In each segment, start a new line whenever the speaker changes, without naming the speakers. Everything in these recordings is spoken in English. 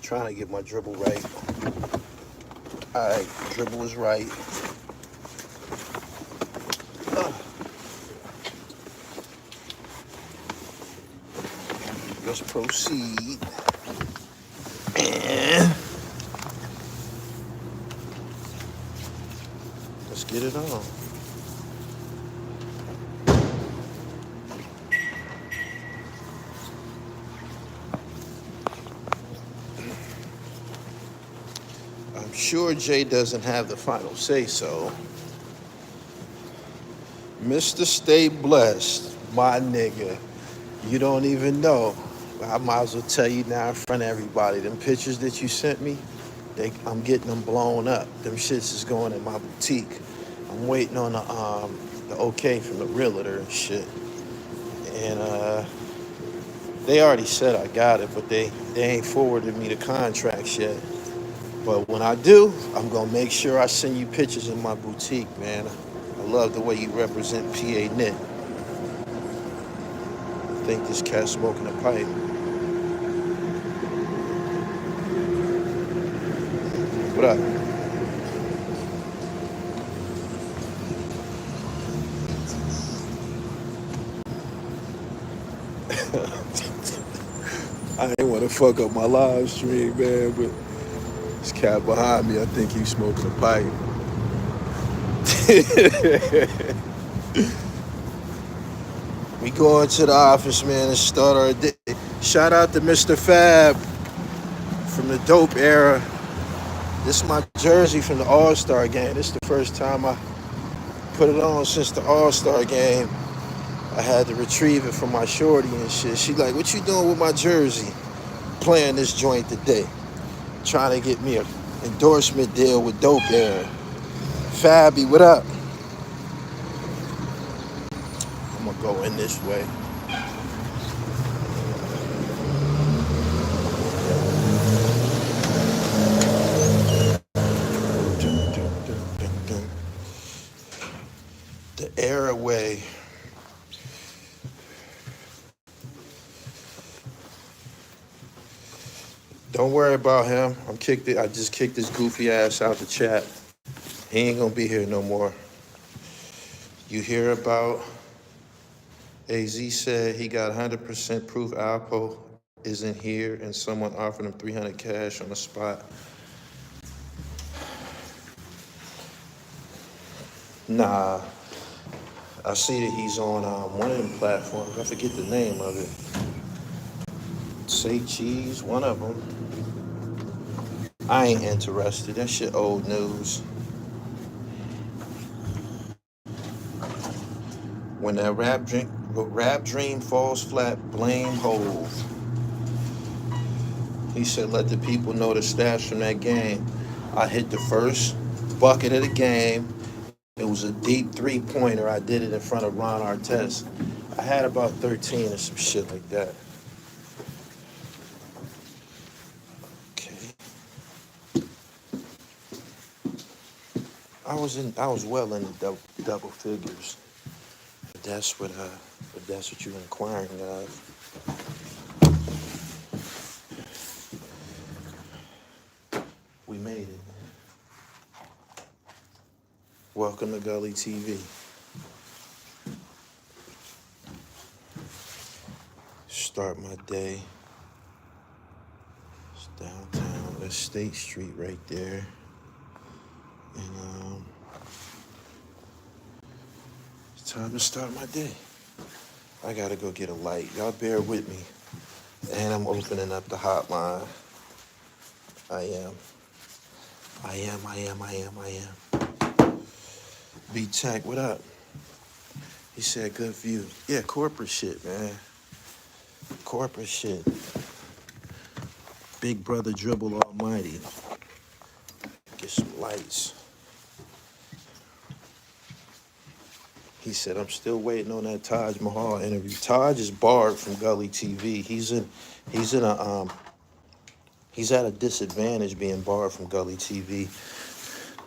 Trying to get my dribble right. All right, dribble is right. Let's proceed. And let's get it on. I'm sure Jay doesn't have the final say so. Mr. Stay Blessed, my nigga. You don't even know. I might as well tell you now in front of everybody. Them pictures that you sent me, I'm getting them blown up. Them shits is going in my boutique. I'm waiting on the okay from the realtor and shit. And they already said I got it, but they ain't forwarded me the contracts yet. But when I do, I'm gonna make sure I send you pictures in my boutique, man. I love the way you represent PA Knit. I think this cat's smoking a pipe. What up? I ain't want to fuck up my live stream, man, but this cat behind me, I think he's smoking a pipe. We going to the office, man, and start our day. Shout out to Mr. Fab from the Dope Era. This is my jersey from the All-Star game. This is the first time I put it on since the All-Star game. I had to retrieve it from my shorty and shit. She like, what you doing with my jersey? Playing this joint today. Trying to get me an endorsement deal with Dope Era. Fabby, what up? I'm gonna go in this way. The Era way. Don't worry about him. I just kicked his goofy ass out the chat. He ain't gonna be here no more. You hear about AZ said he got 100% proof Alpo isn't here and someone offered him 300 cash on the spot. Nah, I see that he's on one of them platforms. I forget the name of it. Say Cheese, one of them. I ain't interested. That shit old news. When that rap dream falls flat, blame Hove. He said, let the people know the stats from that game. I hit the first bucket of the game. It was a deep three-pointer. I did it in front of Ron Artest. I had about 13 or some shit like that. Okay. I was well in the double figures. But that's what you're inquiring of. We made it. Welcome to Gully TV. Start my day. It's downtown. That's State Street right there. And it's time to start my day. I gotta go get a light. Y'all bear with me. And I'm opening up the hotline. I am. B-Tech, what up? He said, good view. Yeah, corporate shit, man. Corporate shit. Big brother dribble almighty. Get some lights. He said, I'm still waiting on that Taj Mahal interview. Taj is barred from Gully TV. He's at a disadvantage being barred from Gully TV.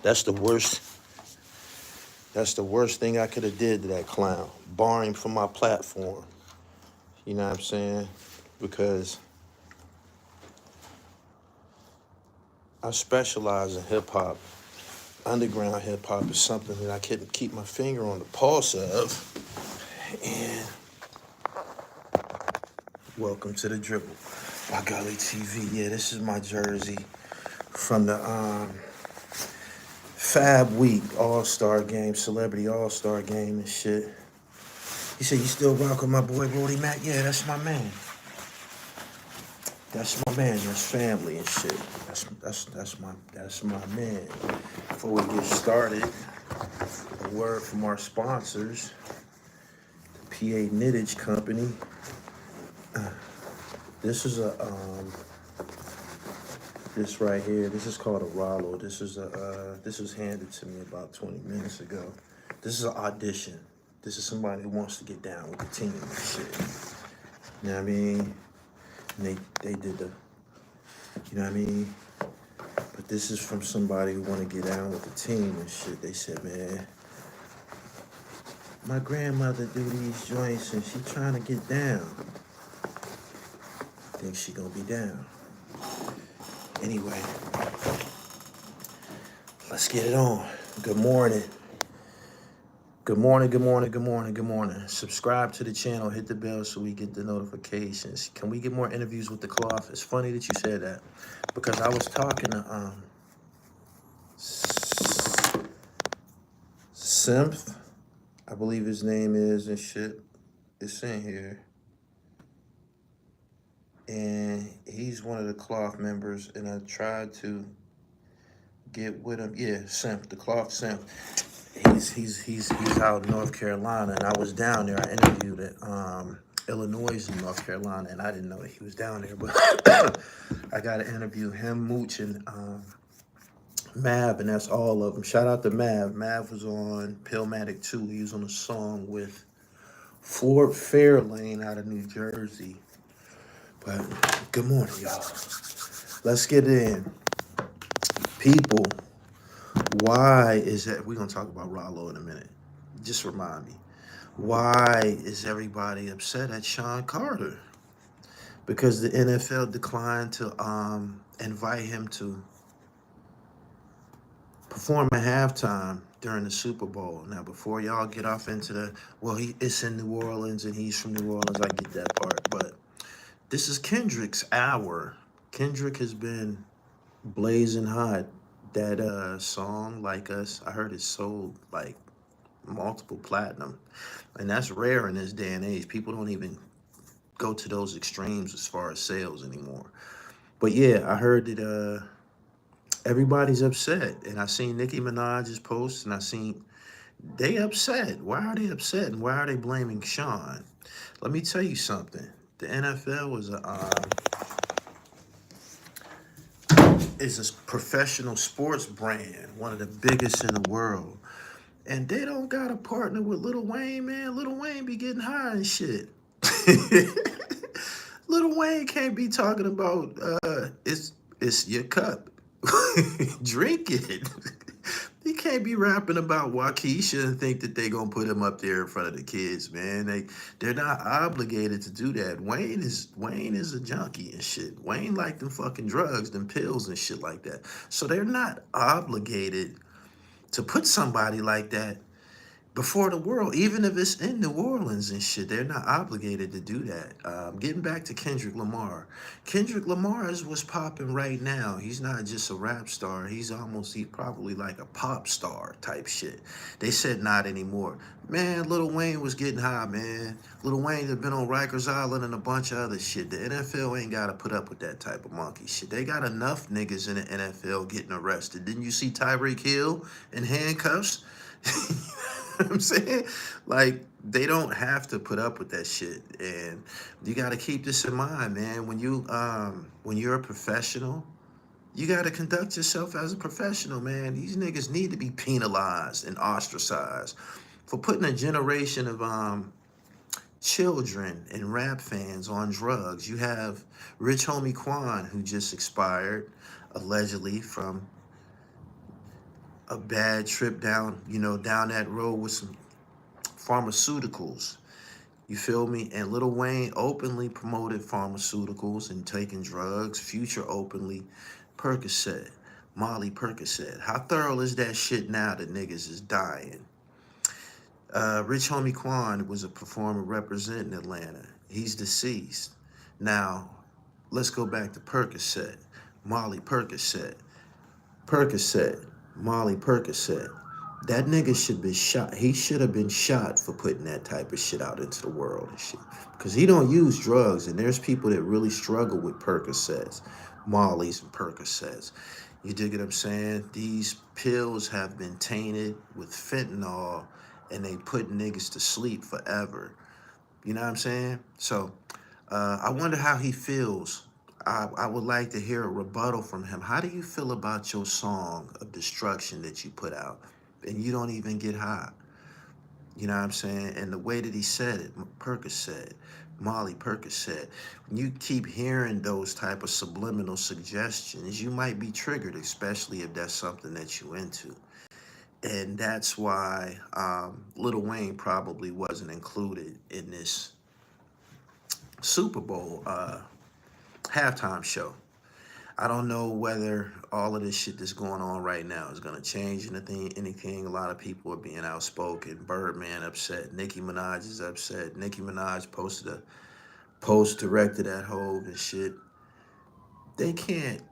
That's the worst thing I could have did to that clown. Bar him from my platform. You know what I'm saying? Because I specialize in hip hop. Underground hip hop is something that I couldn't keep my finger on the pulse of. And welcome to the Dribble by Gully TV. Yeah, this is my jersey from the Fab Week All-Star Game, Celebrity All-Star Game and shit. He said, you still rock with my boy Brody Mac? Yeah, that's my man. That's my man. That's family and shit. That's my man. Before we get started, a word from our sponsors, the PA Knittage Company. This is a this right here. This is called a Rollo. This was handed to me about 20 minutes ago. This is an audition. This is somebody who wants to get down with the team and shit. You know what I mean? And they did the, you know what I mean? But this is from somebody who want to get down with the team and shit. They said, man, my grandmother do these joints and she trying to get down. Think she gonna be down. Anyway, let's get it on. Good morning. Good morning, good morning, good morning, good morning. Subscribe to the channel, hit the bell so we get the notifications. Can we get more interviews with the cloth? It's funny that you said that because I was talking to Simth, I believe his name is and shit. It's in here. And he's one of the cloth members and I tried to get with him. Yeah, Simth, the cloth Simth. He's out in North Carolina, and I was down there. I interviewed at Illinois and North Carolina, and I didn't know that he was down there. But I got to interview him, Mooch, and Mav, and that's all of them. Shout out to Mav. Mav was on PILLMATIC 2. He was on a song with Fort Fairlane out of New Jersey. But good morning, y'all. Let's get it in. People. Why is that? We're going to talk about Rollo in a minute. Just remind me. Why is everybody upset at Sean Carter? Because the NFL declined to invite him to perform at halftime during the Super Bowl. Now, before y'all get off into the, well, it's in New Orleans and he's from New Orleans. I get that part. But this is Kendrick's hour. Kendrick has been blazing hot. That song, Like Us, I heard it sold like multiple platinum. And that's rare in this day and age. People don't even go to those extremes as far as sales anymore. But yeah, I heard that everybody's upset. And I seen Nicki Minaj's post and I seen they upset. Why are they upset? And why are they blaming Sean? Let me tell you something. The NFL is a professional sports brand, one of the biggest in the world. And they don't got a partner with Lil Wayne, man. Lil Wayne be getting high and shit. Lil Wayne can't be talking about it's your cup. Drink it. He can't be rapping about Waukesha and think that they gonna put him up there in front of the kids, man. They're not obligated to do that. Wayne is a junkie and shit. Wayne like them fucking drugs, them pills and shit like that. So they're not obligated to put somebody like that before the world, even if it's in New Orleans and shit. They're not obligated to do that. Getting back to Kendrick Lamar. Kendrick Lamar is what's popping right now. He's not just a rap star. He's probably like a pop star type shit. They said not anymore. Man, Lil Wayne was getting high, man. Lil Wayne has been on Rikers Island and a bunch of other shit. The NFL ain't got to put up with that type of monkey shit. They got enough niggas in the NFL getting arrested. Didn't you see Tyreek Hill in handcuffs? You know what I'm saying? Like, they don't have to put up with that shit. And you got to keep this in mind, man. When you're a professional, you got to conduct yourself as a professional, man. These niggas need to be penalized and ostracized for putting a generation of children and rap fans on drugs. You have Rich Homie Quan, who just expired, allegedly, from a bad trip down that road with some pharmaceuticals. You feel me? And Lil Wayne openly promoted pharmaceuticals and taking drugs. Future openly Percocet. Molly Percocet. How thorough is that shit now that niggas is dying? Rich Homie Quan was a performer representing Atlanta. He's deceased. Now, let's go back to Percocet. Molly Percocet. Percocet. Molly Percocet. That nigga should be shot. He should have been shot for putting that type of shit out into the world and shit. Because he don't use drugs, and there's people that really struggle with Percocets, Molly's and Percocets. You dig what I'm saying? These pills have been tainted with fentanyl, and they put niggas to sleep forever. You know what I'm saying? So I wonder how he feels. I would like to hear a rebuttal from him. How do you feel about your song of destruction that you put out and you don't even get high? You know what I'm saying? And the way that he said it, Percocet, Molly Percocet, when you keep hearing those type of subliminal suggestions, you might be triggered, especially if that's something that you into. And that's why Lil Wayne probably wasn't included in this Super Bowl halftime show. I don't know whether all of this shit that's going on right now is gonna change anything. A lot of people are being outspoken. Birdman upset. Nicki Minaj is upset. Nicki Minaj posted a post directed at Hove and shit. They can't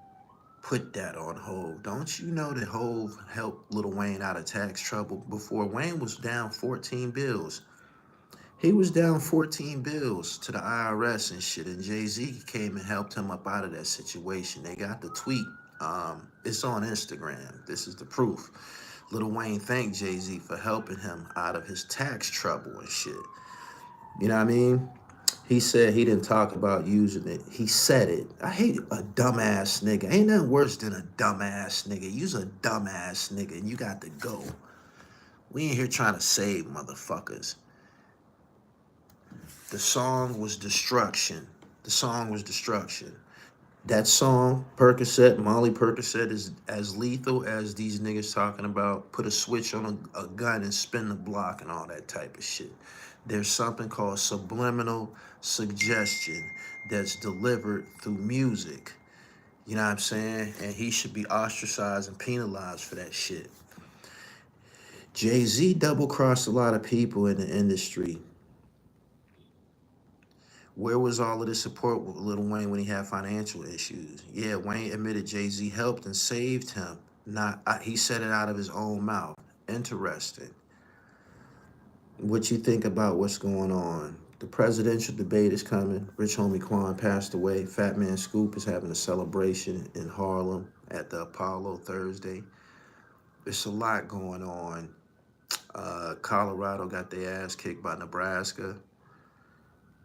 put that on Hove. Don't you know that Hove helped Lil Wayne out of tax trouble before Wayne was down 14 bills? He was down 14 bills to the IRS and shit, and Jay-Z came and helped him up out of that situation. They got the tweet. It's on Instagram. This is the proof. Lil Wayne thanked Jay-Z for helping him out of his tax trouble and shit. You know what I mean? He said he didn't talk about using it. He said it. I hate a dumbass nigga. Ain't nothing worse than a dumbass nigga. You's a dumbass nigga and you got to go. We ain't here trying to save motherfuckers. The song was destruction. The song was destruction. That song, Percocet, Molly Percocet, is as lethal as these niggas talking about put a switch on a gun and spin the block and all that type of shit. There's something called subliminal suggestion that's delivered through music. You know what I'm saying? And he should be ostracized and penalized for that shit. Jay-Z double-crossed a lot of people in the industry. Where was all of the support with Lil Wayne when he had financial issues? Yeah, Wayne admitted Jay-Z helped and saved him. He said it out of his own mouth. Interesting. What you think about what's going on? The presidential debate is coming. Rich Homie Quan passed away. Fat Man Scoop is having a celebration in Harlem at the Apollo Thursday. There's a lot going on. Colorado got their ass kicked by Nebraska.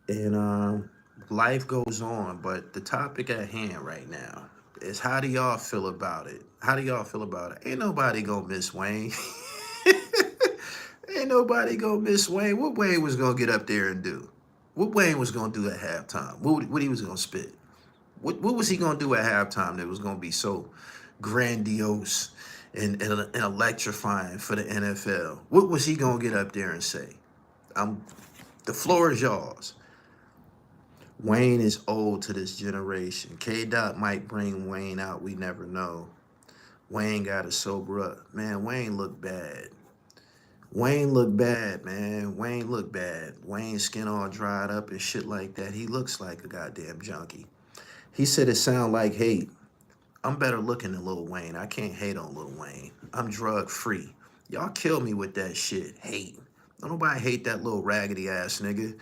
And life goes on, but the topic at hand right now is how do y'all feel about it? How do y'all feel about it? Ain't nobody gonna miss Wayne. Ain't nobody gonna miss Wayne. What Wayne was gonna get up there and do? What Wayne was gonna do at halftime? What he was gonna spit? What was he gonna do at halftime that was gonna be so grandiose and electrifying for the NFL? What was he gonna get up there and say? The floor is yours. Wayne is old to this generation. K-Dot might bring Wayne out. We never know. Wayne got to sober up. Man, Wayne looked bad. Wayne looked bad, man. Wayne looked bad. Wayne's skin all dried up and shit like that. He looks like a goddamn junkie. He said it sound like hate. I'm better looking than Lil Wayne. I can't hate on Lil Wayne. I'm drug free. Y'all kill me with that shit. Hate. Don't nobody hate that little raggedy ass nigga.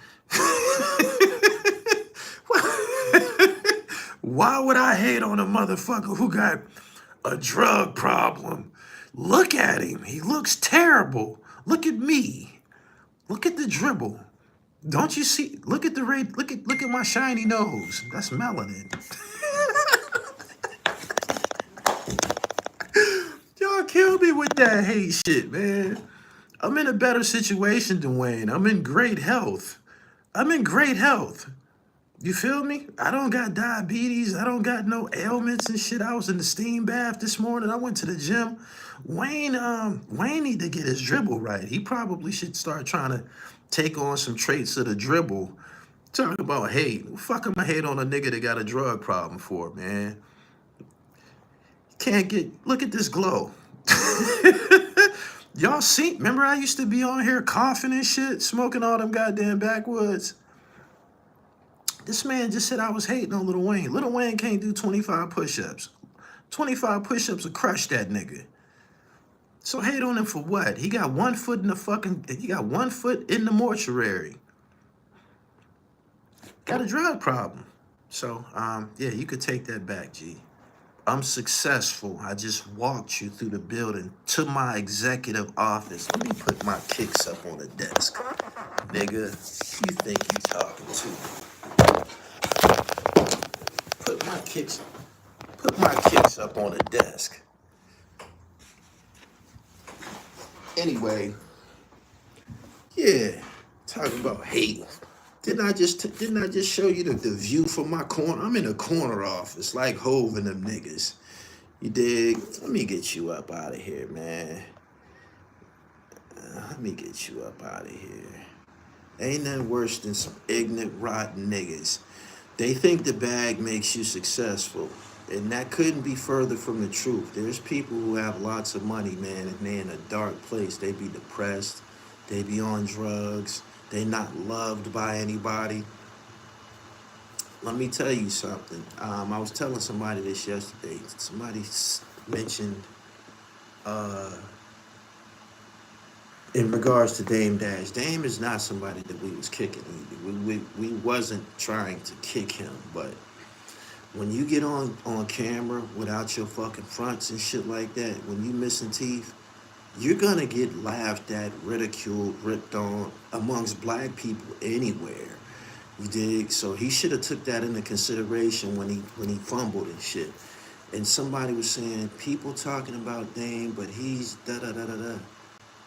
Why would I hate on a motherfucker who got a drug problem? Look at him. He looks terrible. Look at me. Look at the dribble. Don't you see? Look at the red. Look at my shiny nose. That's melanin. Y'all kill me with that hate shit, man. I'm in a better situation than Wayne. I'm in great health. I'm in great health. You feel me? I don't got diabetes. I don't got no ailments and shit. I was in the steam bath this morning. I went to the gym. Wayne need to get his dribble right. He probably should start trying to take on some traits of the dribble. Talk about hate. Fuck am I hate on a nigga that got a drug problem for, man? Can't get, look at this glow. Y'all see, remember I used to be on here coughing and shit, smoking all them goddamn backwoods? This man just said I was hating on Lil Wayne. Lil Wayne can't do 25 push-ups. 25 push-ups will crush that nigga. So hate on him for what? He got 1 foot in the fucking, he got 1 foot in the mortuary. Got a drug problem. So, yeah, you could take that back, G. I'm successful. I just walked you through the building to my executive office. Let me put my kicks up on the desk. Nigga, you think you talking to? Put my kicks up on the desk. Anyway, yeah, talking about hate. Didn't I just show you the view from my corner? I'm in a corner office like Hove and them niggas. You dig? Let me get you up out of here, man. Let me get you up out of here. Ain't nothing worse than some ignorant, rotten niggas. They think the bag makes you successful. And that couldn't be further from the truth. There's people who have lots of money, man, and they're in a dark place. They be depressed. They be on drugs. They not loved by anybody. Let me tell you something. I was telling somebody this yesterday. Somebody mentioned in regards to Dame Dash. Dame is not somebody that we was kicking either. We wasn't trying to kick him, but when you get on camera without your fucking fronts and shit like that, when you missing teeth, you're gonna get laughed at, ridiculed, ripped on amongst black people anywhere. You dig? So he should have took that into consideration when he fumbled and shit. And somebody was saying, people talking about Dame, but he's da-da-da-da-da.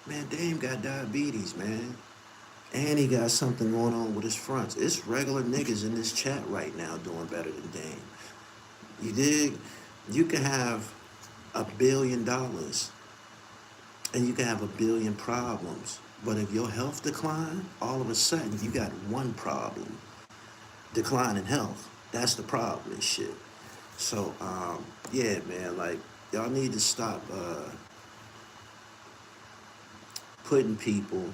Man, Dame got diabetes, man. And he got something going on with his fronts. It's regular niggas in this chat right now doing better than Dame. You dig? You can have $1 billion and you can have 1 billion problems. But if your health decline, all of a sudden you got one problem. Decline in health. That's the problem and shit. So, yeah, man, like, y'all need to stop putting people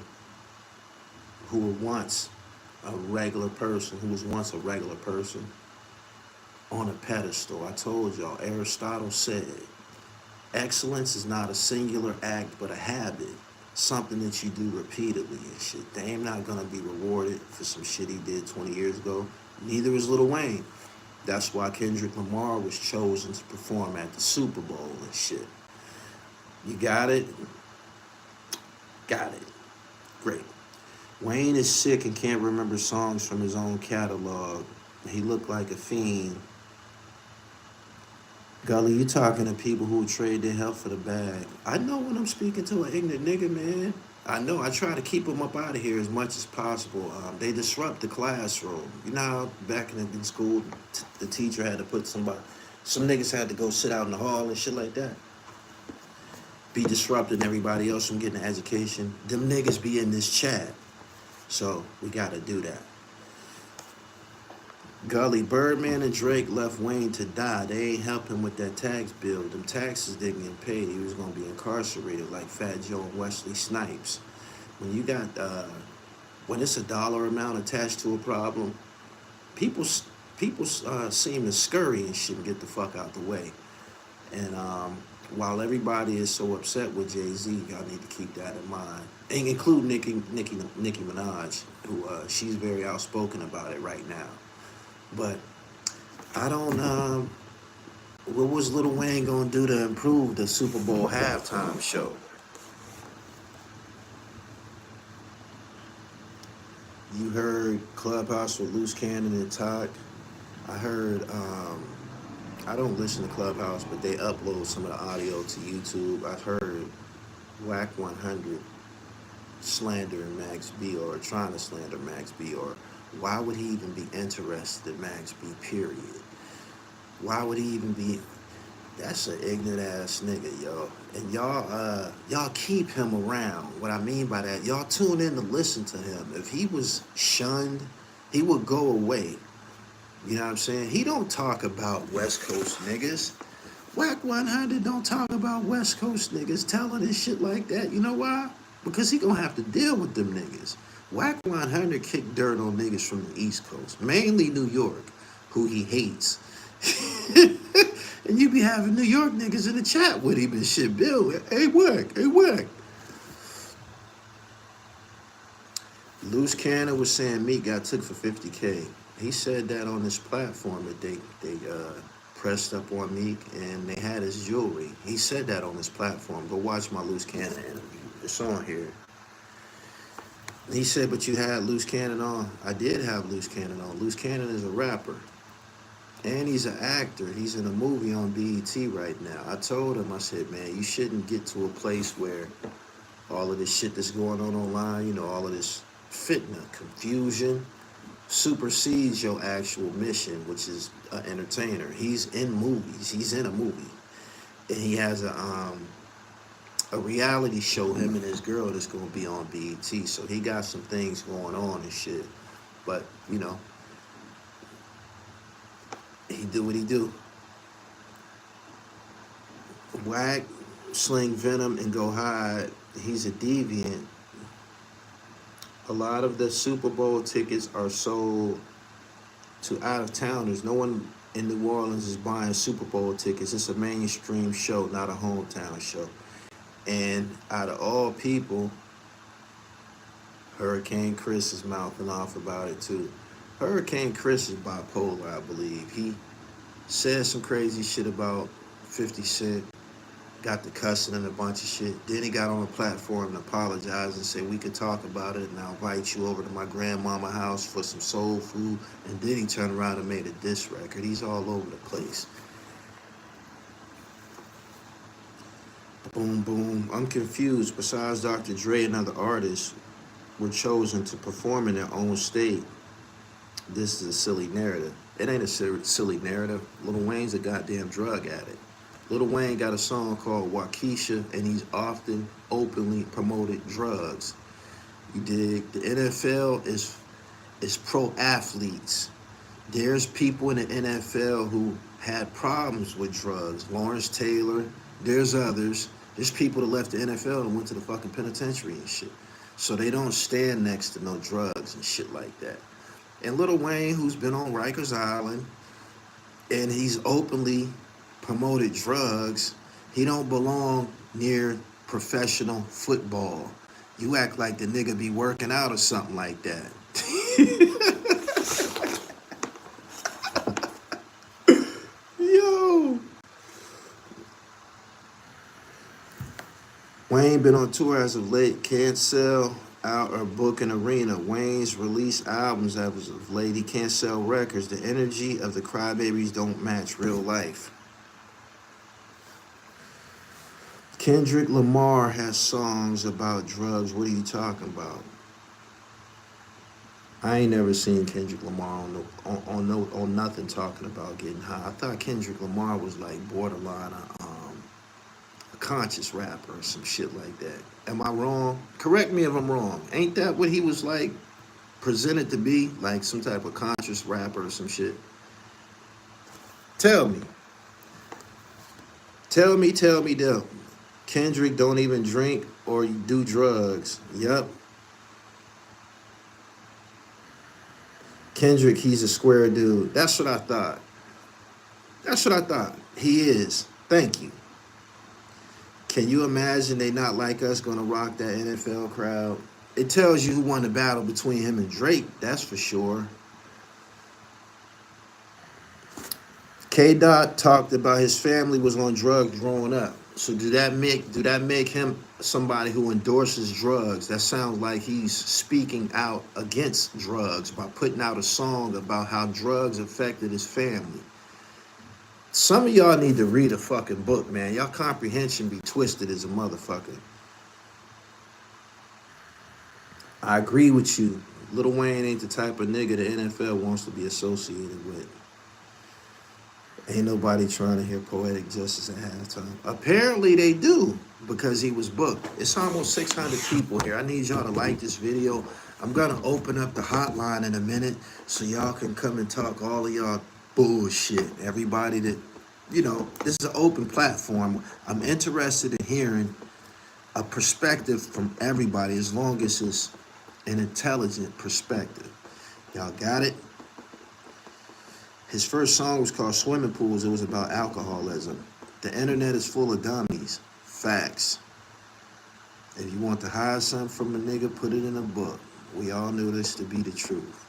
who were once a regular person, on a pedestal. I told y'all, Aristotle said, excellence is not a singular act, but a habit. Something that you do repeatedly and shit. Dame not gonna be rewarded for some shit he did 20 years ago. Neither is Lil Wayne. That's why Kendrick Lamar was chosen to perform at the Super Bowl and shit. You got it? Got it. Great. Wayne is sick and can't remember songs from his own catalog. He looked like a fiend. Gully, you talking to people who trade their health for the bag. I know when I'm speaking to an ignorant nigga, man. I know. I try to keep them up out of here as much as possible. They disrupt the classroom. You know how back in school, the teacher had to put some niggas had to go sit out in the hall and shit like that. Be disrupting everybody else from getting an education. Them niggas be in this chat. So we got to do that. Gully, Birdman and Drake left Wayne to die. They ain't help him with that tax bill. Them taxes didn't get paid. He was going to be incarcerated like Fat Joe and Wesley Snipes. When you got, when it's a dollar amount attached to a problem, people seem to scurry and shit and get the fuck out the way. And while everybody is so upset with Jay-Z, y'all need to keep that in mind. And include Nicki Minaj, who she's very outspoken about it right now. But I don't, what was Lil Wayne gonna do to improve the Super Bowl halftime show? You heard Clubhouse with Loose Cannon and Todd. I heard, I don't listen to Clubhouse, but they upload some of the audio to YouTube. I've heard Whack 100 slandering Max B, or trying to slander Max B, or why would he even be interested in Max B, period? Why would he even be? That's an ignorant ass nigga, yo. And y'all keep him around. What I mean by that, y'all tune in to listen to him. If he was shunned, he would go away. You know what I'm saying? He don't talk about West Coast niggas. Whack 100 don't talk about West Coast niggas telling his shit like that. You know why? Because he gonna have to deal with them niggas. Whack 100 kicked dirt on niggas from the East Coast, mainly New York, who he hates. And you be having New York niggas in the chat with him and shit. Bill, hey Whack, hey Whack. Loose Cannon was saying Meek got took for 50K. He said that on this platform that they pressed up on Meek and they had his jewelry. He said that on his platform. Go watch my Loose Cannon interview. It's on here. He said, but you had Loose Cannon on. I did have Loose Cannon on. Loose Cannon is a rapper. And he's an actor. He's in a movie on BET right now. I told him, I said, man, you shouldn't get to a place where all of this shit that's going on online, you know, all of this fitna, confusion, supersedes your actual mission, which is an entertainer. He's in movies. He's in a movie. And he has a reality show, him and his girl, that's going to be on BET. So he got some things going on and shit. But, you know, he do what he do. Whack, sling venom, and go hide. He's a deviant. A lot of the Super Bowl tickets are sold to out-of-towners. No one in New Orleans is buying Super Bowl tickets. It's a mainstream show, not a hometown show. And out of all people, Hurricane Chris is mouthing off about it too. Hurricane Chris is bipolar, I believe. He said some crazy shit about 50 Cent, got the cussing and a bunch of shit. Then he got on a platform and apologized and said, we could talk about it and I'll invite you over to my grandmama house for some soul food. And then he turned around and made a diss record. He's all over the place. Boom, boom. I'm confused. Besides Dr. Dre and other artists were chosen to perform in their own state, this is a silly narrative. It ain't a silly narrative. Lil Wayne's a goddamn drug addict. Lil Wayne got a song called Waukesha, and he's often openly promoted drugs. You dig? The NFL is pro athletes. There's people in the NFL who had problems with drugs. Lawrence Taylor, there's others. There's people that left the NFL and went to the fucking penitentiary and shit. So they don't stand next to no drugs and shit like that. And Lil Wayne, who's been on Rikers Island, and he's openly promoted drugs, he don't belong near professional football. You act like the nigga be working out or something like that. Yo. Wayne been on tour as of late, can't sell out or book an arena. Wayne's released albums as of late, he can't sell records. The energy of the crybabies don't match real life. Kendrick Lamar has songs about drugs. What are you talking about? I ain't never seen Kendrick Lamar on nothing talking about getting high. I thought Kendrick Lamar was like borderline a conscious rapper or some shit like that. Am I wrong? Correct me if I'm wrong. Ain't that what he was like presented to be? Like some type of conscious rapper or some shit? Tell me. Tell me. Kendrick don't even drink or do drugs. Yup. Kendrick, he's a square dude. That's what I thought. He is. Thank you. Can you imagine they not like us gonna rock that NFL crowd? It tells you who won the battle between him and Drake, that's for sure. K-Dot talked about his family was on drugs growing up. So do that make him somebody who endorses drugs? That sounds like he's speaking out against drugs by putting out a song about how drugs affected his family. Some of y'all need to read a fucking book, man. Y'all comprehension be twisted as a motherfucker. I agree with you. Lil Wayne ain't the type of nigga the NFL wants to be associated with. Ain't nobody trying to hear Poetic Justice at halftime. Apparently they do, because he was booked. It's almost 600 people here. I need y'all to like this video. I'm gonna open up the hotline in a minute so y'all can come and talk all of y'all bullshit. Everybody that you know, this is an open platform. I'm interested in hearing a perspective from everybody as long as it's an intelligent perspective. Y'all got it? His first song was called Swimming Pools. It was about alcoholism. The internet is full of dummies. Facts. If you want to hide something from a nigga, put it in a book. We all know this to be the truth.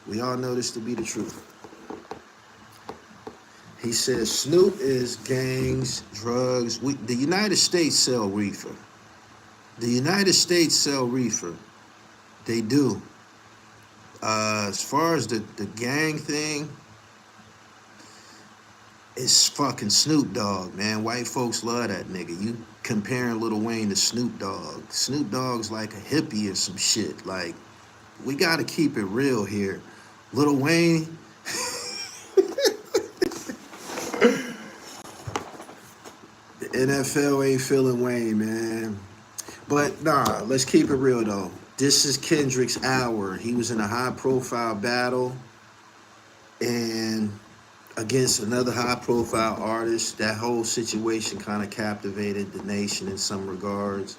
We all know this to be the truth. He says Snoop is gangs, drugs. The United States sell reefer. The United States sell reefer. They do. As far as the gang thing, it's fucking Snoop Dogg, man. White folks love that nigga. You comparing Lil Wayne to Snoop Dogg. Snoop Dogg's like a hippie or some shit. Like, we gotta keep it real here. Lil Wayne, the NFL ain't feeling Wayne, man. But nah, let's keep it real though. This is Kendrick's hour. He was in a high profile battle and against another high profile artist. That whole situation kind of captivated the nation in some regards.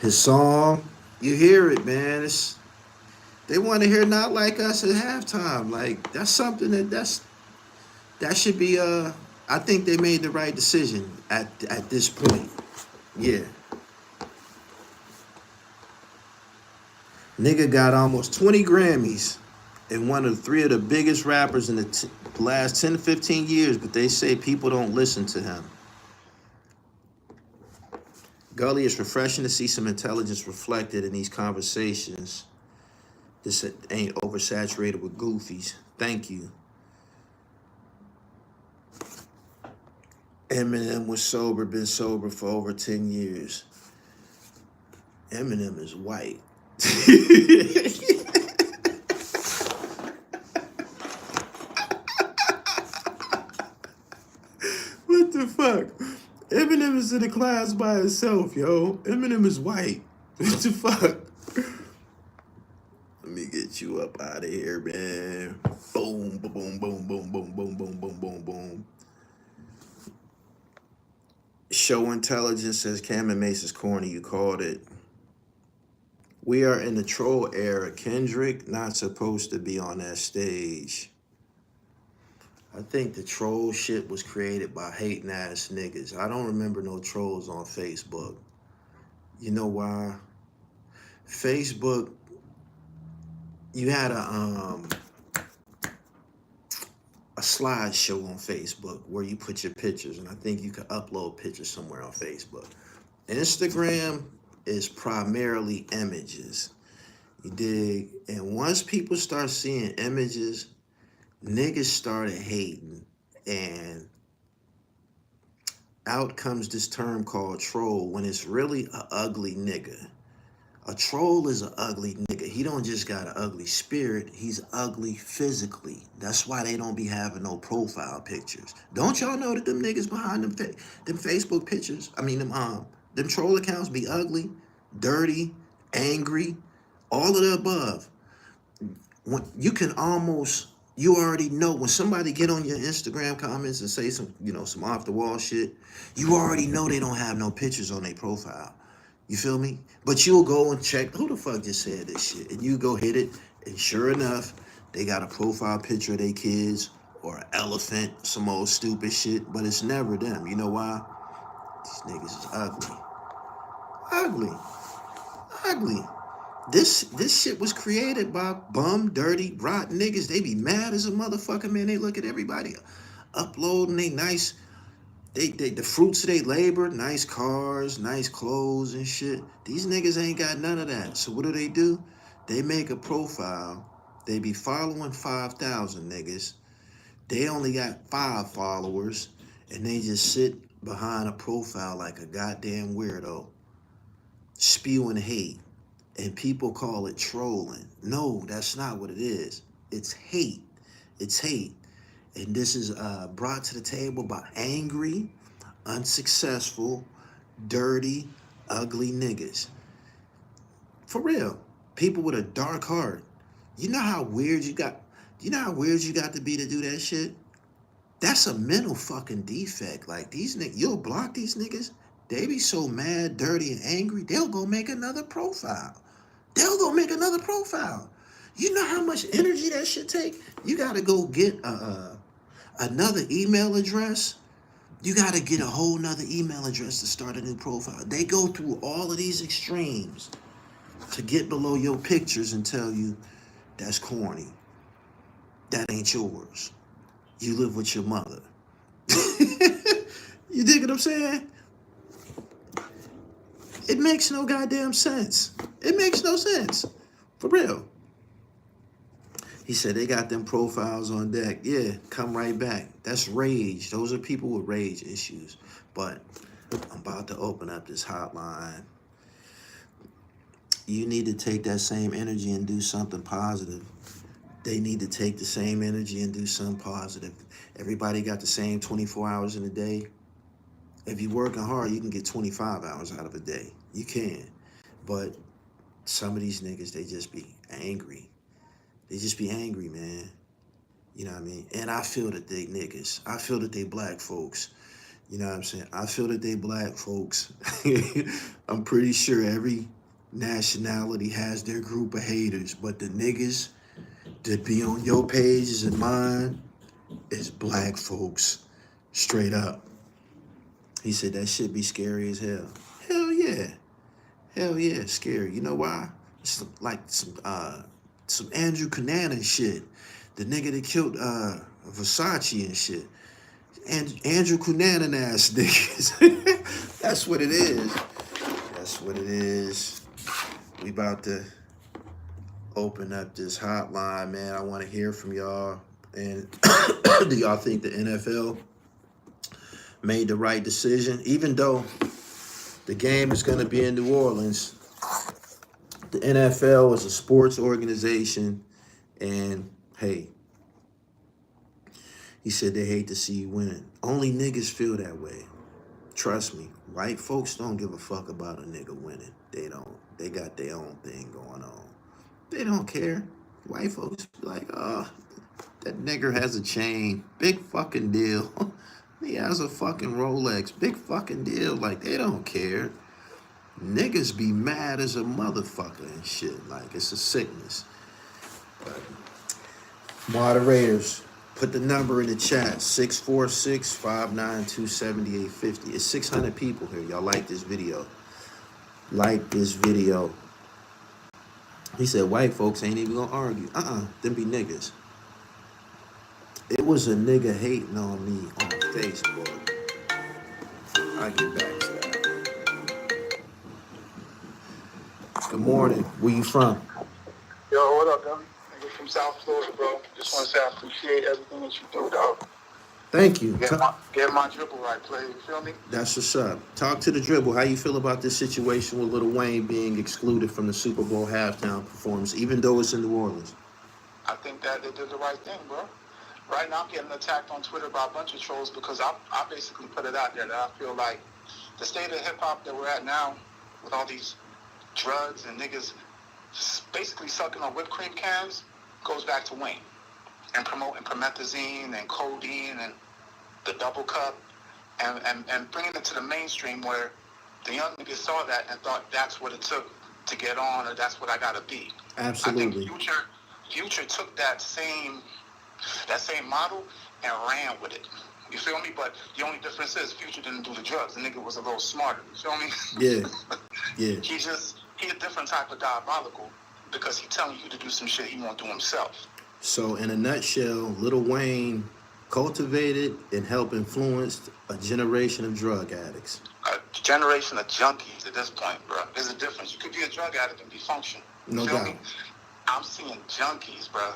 His song, you hear it, man. They want to hear Not Like Us at halftime. Like, that's something that should be I think they made the right decision at this point. Yeah. Nigga got almost 20 Grammys and one of three of the biggest rappers in the last 10 to 15 years, but they say people don't listen to him. Gully, it's refreshing to see some intelligence reflected in these conversations. This ain't oversaturated with goofies. Thank you. Eminem was sober, been sober for over 10 years. Eminem is white. What the fuck? Eminem is in a class by himself, yo. Eminem is white. What the fuck? Let me get you up out of here, man. Boom, boom, boom, boom, boom, boom, boom, boom, boom, boom, boom. Show intelligence says Cameron Mason's corny. You called it. We are in the troll era. Kendrick not supposed to be on that stage. I think the troll shit was created by hating ass niggas. I don't remember no trolls on Facebook. You know why? Facebook, you had a slideshow on Facebook where you put your pictures, and I think you could upload pictures somewhere on Facebook. Instagram is primarily images. You dig? And once people start seeing images, niggas started hating, and out comes this term called troll when it's really a ugly nigga. A troll is an ugly nigga. He don't just got an ugly spirit, he's ugly physically. That's why they don't be having no profile pictures. Don't y'all know that them niggas behind them Facebook pictures, them troll accounts be ugly, dirty, angry, all of the above. When you already know when somebody get on your Instagram comments and say some off the wall shit, you already know they don't have no pictures on their profile. You feel me? But you'll go and check, who the fuck just said this shit? And you go hit it, and sure enough, they got a profile picture of their kids or an elephant, some old stupid shit, but it's never them. You know why? These niggas is ugly. Ugly. Ugly. This shit was created by bum, dirty, rotten niggas. They be mad as a motherfucker, man. They look at everybody uploading they nice, the fruits of their labor, nice cars, nice clothes and shit. These niggas ain't got none of that. So what do? They make a profile. They be following 5,000 niggas. They only got 5 followers, and they just sit behind a profile like a goddamn weirdo, spewing hate. And people call it trolling. No, that's not what it is. It's hate. It's hate. And this is brought to the table by angry, unsuccessful, dirty, ugly niggas. For real. People with a dark heart. You know how weird you got? You know how weird you got to be to do that shit? That's a mental fucking defect. Like these niggas, you'll block these niggas. They be so mad, dirty, and angry. They'll go make another profile. They'll go make another profile. You know how much energy that should take? You gotta go get another email address. You gotta get a whole nother email address to start a new profile. They go through all of these extremes to get below your pictures and tell you that's corny. That ain't yours. You live with your mother. You dig what I'm saying? It makes no goddamn sense. It makes no sense. For real. He said they got them profiles on deck. Yeah, come right back. That's rage. Those are people with rage issues. But I'm about to open up this hotline. You need to take that same energy and do something positive. They need to take the same energy and do something positive. Everybody got the same 24 hours in a day. If you're working hard, you can get 25 hours out of a day. You can. But some of these niggas, they just be angry. They just be angry, man. You know what I mean? And I feel that they niggas. I feel that they black folks. You know what I'm saying? I feel that they black folks. I'm pretty sure every nationality has their group of haters. But the niggas that be on your pages and mine is black folks. Straight up. He said that shit be scary as hell. Hell yeah. Hell yeah, scary. You know why? It's like some Andrew Cunanan shit. The nigga that killed Versace and shit. And Andrew Cunanan ass niggas. That's what it is. That's what it is. We about to open up this hotline, man. I want to hear from y'all. And do y'all think the NFL made the right decision? Even though the game is going to be in New Orleans, the NFL is a sports organization, and hey, he said they hate to see you winning. Only niggas feel that way. Trust me, white folks don't give a fuck about a nigga winning. They don't. They got their own thing going on. They don't care. White folks be like, oh, that nigger has a chain. Big fucking deal. He has a fucking Rolex. Big fucking deal. Like, they don't care. Niggas be mad as a motherfucker and shit. Like, it's a sickness. But moderators, put the number in the chat. 646-592-7850. It's 600 people here. Y'all like this video. Like this video. He said white folks ain't even gonna argue. Them be niggas. It was a nigga hating on me on Facebook. I'll get back to that. Good morning. Where you from?
Yo, what up, Gully? Nigga from South Florida, bro. Just want to say I appreciate everything that you do, dog.
Thank you.
Get my dribble right, play. You feel me?
That's what's up. Talk to the dribble. How you feel about this situation with Lil Wayne being excluded from the Super Bowl halftime performance, even though it's in New Orleans?
I think that they did the right thing, bro. Right now, I'm getting attacked on Twitter by a bunch of trolls because I basically put it out there that I feel like the state of hip-hop that we're at now with all these drugs and niggas basically sucking on whipped cream cans goes back to Wayne and promoting promethazine and codeine and the double cup and bringing it to the mainstream where the young niggas saw that and thought that's what it took to get on or that's what I gotta be.
Absolutely.
I think Future took that same model and ran with it. You feel me? But the only difference is Future didn't do the drugs. The nigga was a little smarter. You feel me?
Yeah. Yeah.
He a different type of diabolical because he telling you to do some shit he won't do himself.
So in a nutshell, Lil Wayne cultivated and helped influence a generation of drug addicts.
A generation of junkies at this point, bro. There's a difference. You could be a drug addict and be functional.
No doubt.
Me? I'm seeing junkies, bro.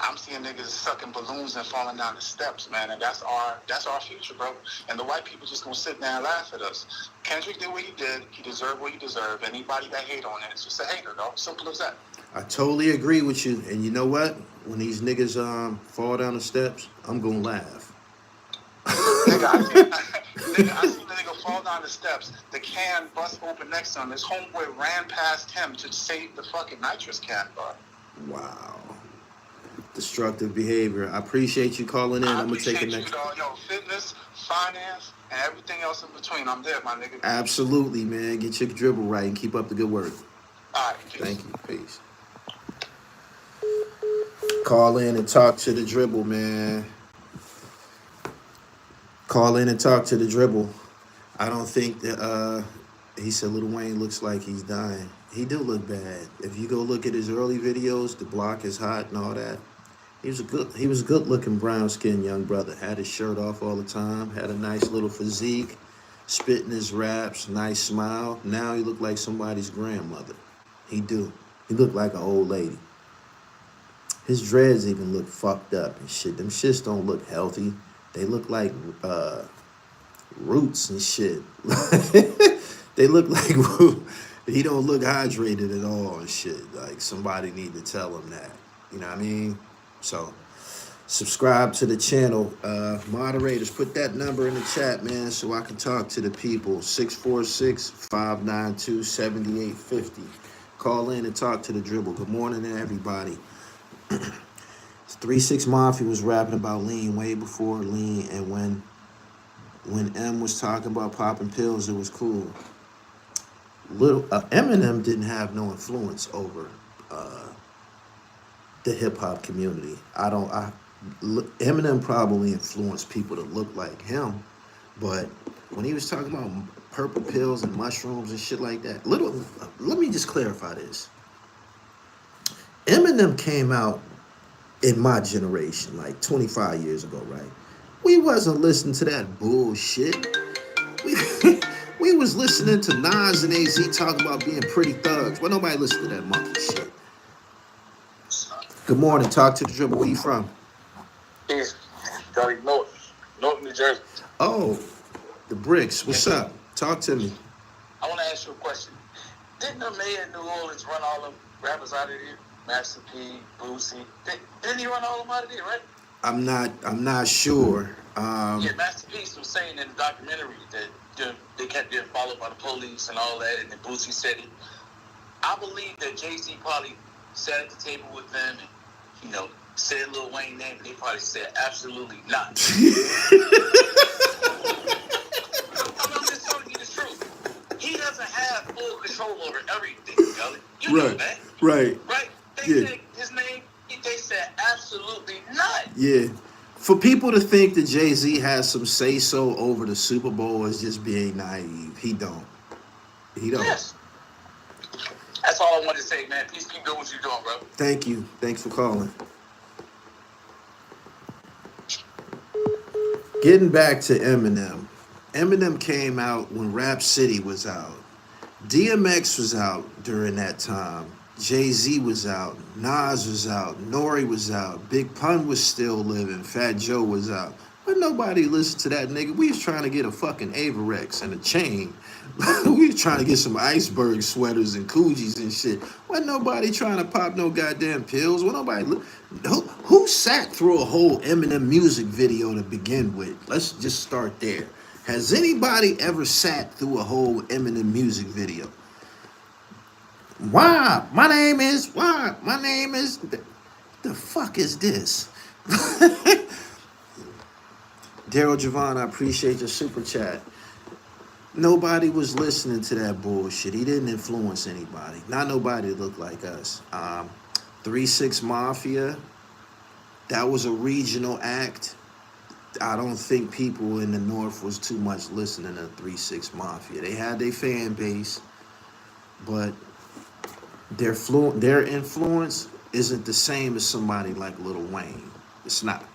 I'm seeing niggas sucking balloons and falling down the steps, man, and that's our future, bro. And the white people just gonna sit there and laugh at us. Kendrick did what he did. He deserved what he deserved. Anybody that hate on it, it's just a hater, dog. Simple as that.
I totally agree with you. And you know what? When these niggas fall down the steps, I'm gonna laugh.
Nigga, I seen the nigga fall down the steps. The can bust open next to him. His homeboy ran past him to save the fucking nitrous can, bro.
Wow. Destructive behavior. I appreciate you calling in.
I
I'm gonna take the
appreciate
next.
you, dog. Yo, fitness, finance, and everything else in between. I'm there, my nigga.
Absolutely, man. Get your dribble right and keep up the good work.
All right, peace.
Thank you. Peace. Call in and talk to the dribble, man. Call in and talk to the dribble. I don't think that he said Lil Wayne looks like he's dying. He do look bad. If you go look at his early videos, the block is hot and all that. He was a good looking brown skinned young brother. Had his shirt off all the time, had a nice little physique, spitting his raps, nice smile. Now he look like somebody's grandmother. He do. He look like an old lady. His dreads even look fucked up and shit. Them shits don't look healthy. They look like roots and shit. They look like he don't look hydrated at all and shit. Like somebody need to tell him that. You know what I mean? So subscribe to the channel. Moderators, put that number in the chat, man, so I can talk to the people. 646-592-7850. Call in and talk to the dribble. Good morning to everybody. 3-6 Mafia was rapping about lean way before lean, and when M was talking about popping pills, it was cool. Eminem didn't have no influence over the hip hop community. Eminem probably influenced people to look like him, but when he was talking about purple pills and mushrooms and shit like that, let me just clarify this. Eminem came out in my generation, like 25 years ago, right? We wasn't listening to that bullshit. We was listening to Nas and AZ talking about being pretty thugs. Well, nobody listened to that monkey shit. Good morning. Talk to the dribble. Where you from?
East, Gully, North, New Jersey.
Oh, the bricks. What's up? Talk to me.
I want to ask you a question. Didn't the mayor of New Orleans run all them rappers out of here? Master P, Boosie. Didn't he run all them out of there, right?
I'm not sure.
Yeah, Master P was saying in the documentary that they kept getting followed by the police and all that, and then Boosie said it. I believe that Jay-Z probably sat at the table with them and, said Lil Wayne name, and they probably said absolutely not. I'm just telling you the truth. He doesn't have full control over everything, Gully. You know that.
Right.
They said his name, they said absolutely not.
Yeah. For people to think that Jay-Z has some say-so over the Super Bowl is just being naive. He don't.
Yes. That's all I wanted to say, man. Please keep doing what you're doing, bro.
Thank you. Thanks for calling. Getting back to Eminem. Eminem came out when Rap City was out. DMX was out during that time. Jay-Z was out. Nas was out. Nori was out. Big Pun was still living. Fat Joe was out. But nobody listened to that nigga. We was trying to get a fucking Averex and a chain. We was trying to get some iceberg sweaters and Coogis and shit. Wasn't nobody trying to pop no goddamn pills. Who sat through a whole Eminem music video to begin with? Let's just start there. Has anybody ever sat through a whole Eminem music video? My name is. The fuck is this? Daryl Javon, I appreciate your super chat. Nobody was listening to that bullshit. He didn't influence anybody. Not nobody that looked like us. 3-6 Mafia, that was a regional act. I don't think people in the North was too much listening to 3-6 Mafia. They had their fan base, but their influence isn't the same as somebody like Lil Wayne. It's not.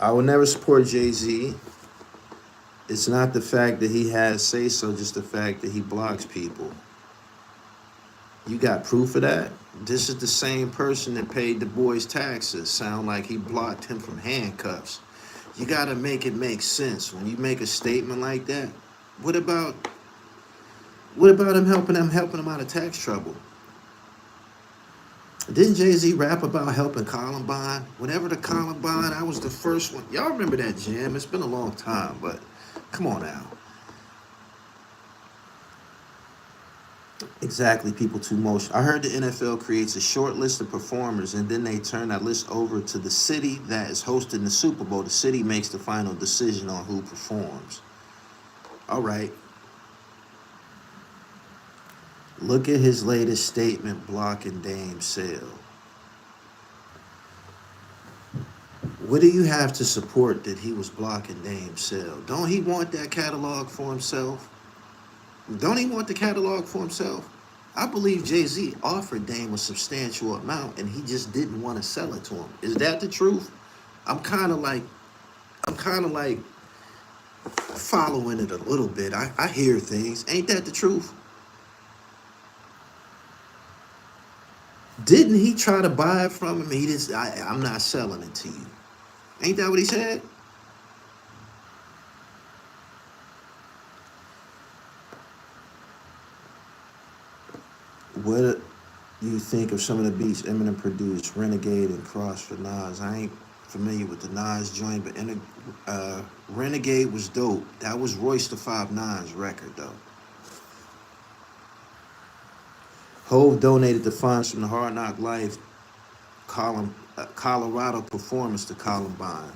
I will never support Jay-Z. It's not the fact that he has say-so, just the fact that he blocks people. You got proof of that? This is the same person that paid the boys taxes. Sound like he blocked him from handcuffs. You got to make it make sense. When you make a statement like that, what about him helping him out of tax trouble? Didn't Jay-Z rap about helping Columbine? Whenever the Columbine, I was the first one. Y'all remember that jam? It's been a long time, but come on now. Exactly, people too motion. I heard the NFL creates a short list of performers and then they turn that list over to the city that is hosting the Super Bowl. The city makes the final decision on who performs. All right. Look at his latest statement blocking Dame Sale. What do you have to support that he was blocking Dame Sale? Don't he want that catalog for himself? Don't he want the catalog for himself? I believe Jay-Z offered Dame a substantial amount and he just didn't want to sell it to him. Is that the truth? I'm kind of like I'm kind of like following it a little bit. I hear things. Ain't that the truth? Didn't he try to buy it from him? He just I'm not selling it to you. Ain't that what he said? What do you think of some of the beats Eminem produced, Renegade and Cross for Nas? I ain't familiar with the Nas joint, but Renegade was dope. That was Royce the 5'9's record, though. Hove donated the funds from the Hard Knock Life Colorado performance to Columbine.